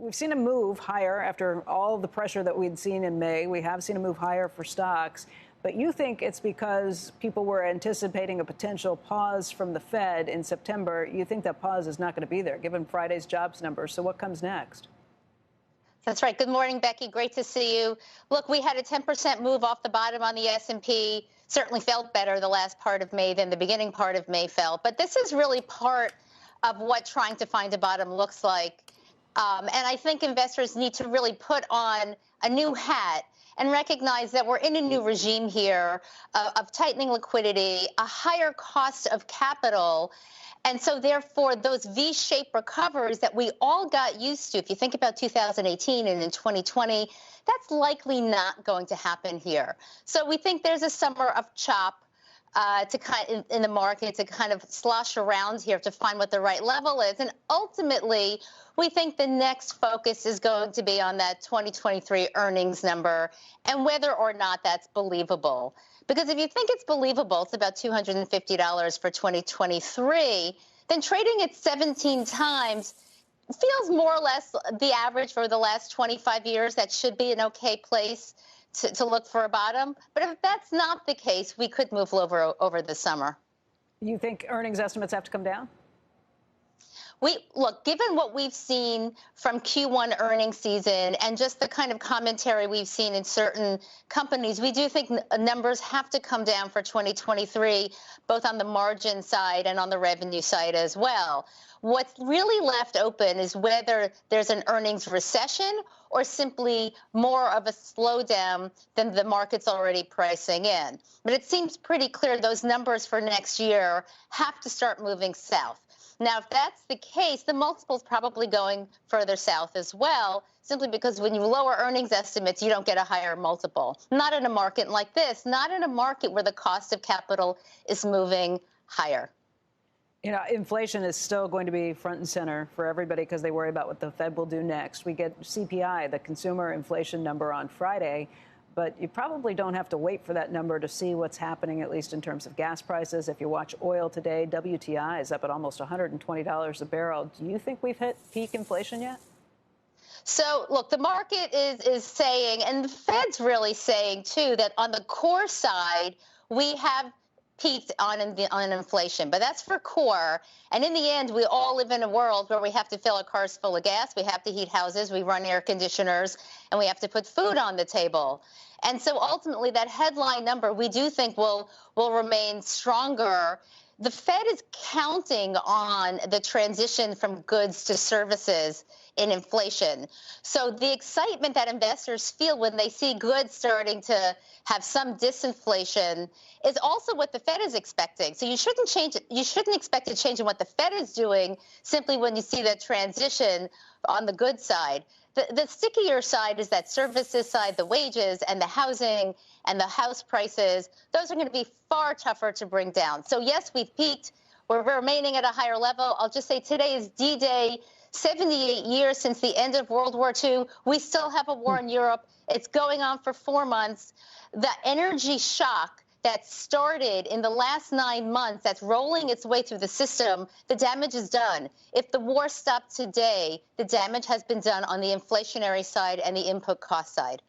we've seen a move higher after all the pressure that we'd seen in May. We have seen a move higher for stocks. But you think it's because people were anticipating a potential pause from the Fed in September. You think that pause is not going to be there, given Friday's jobs numbers. So what comes next? That's right. Good morning, Becky. Great to see you. Look, we had a 10% move off the bottom on the S&P. Certainly felt better the last part of May than the beginning part of May felt. But this is really part of what trying to find a bottom looks like. And I think investors need to really put on a new hat and recognize that we're in a new regime here of tightening liquidity, a higher cost of capital. And so, therefore, those V-shaped recoveries that we all got used to, if you think about 2018 and in 2020, that's likely not going to happen here. So we think there's a summer of chop in the market to kind of slosh around here to find what the right level is. And ultimately, we think the next focus is going to be on that 2023 earnings number and whether or not that's believable. Because if you think it's believable, it's about $250 for 2023, then trading at 17 times feels more or less the average for the last 25 years. That should be an okay place to look for a bottom. But if that's not the case, we could move lower over the summer. You think earnings estimates have to come down? Look, given what we've seen from Q1 earnings season and just the kind of commentary we've seen in certain companies, we do think numbers have to come down for 2023, both on the margin side and on the revenue side as well. What's really left open is whether there's an earnings recession or simply more of a slowdown than the market's already pricing in. But it seems pretty clear those numbers for next year have to start moving south. Now, if that's the case, the multiple's probably going further south as well, simply because when you lower earnings estimates, you don't get a higher multiple. Not in a market like this, not in a market where the cost of capital is moving higher. You know, inflation is still going to be front and center for everybody because they worry about what the Fed will do next. We get CPI, the consumer inflation number, on Friday. But you probably don't have to wait for that number to see what's happening, at least in terms of gas prices. If you watch oil today, WTI is up at almost $120 a barrel. Do you think we've hit peak inflation yet? So, look, the market is saying, and the Fed's really saying, too, that on the core side, we have peaked on inflation, but that's for core. And in the end, we all live in a world where we have to fill our cars full of gas, we have to heat houses, we run air conditioners, and we have to put food on the table. And so ultimately, that headline number we do think will remain stronger. The Fed is counting on the transition from goods to services in inflation. So the excitement that investors feel when they see goods starting to have some disinflation is also what the Fed is expecting. So you shouldn't expect a change in what the Fed is doing simply when you see that transition on the goods side. The stickier side is that services side, the wages and the housing and the house prices. Those are going to be far tougher to bring down. So yes, we've peaked. We're remaining at a higher level. I'll just say today is D-Day. 78 years since the end of World War II. We still have a war in Europe. It's going on for 4 months. The energy shock that started in the last 9 months, that's rolling its way through the system, the damage is done. If the war stopped today, the damage has been done on the inflationary side and the input cost side.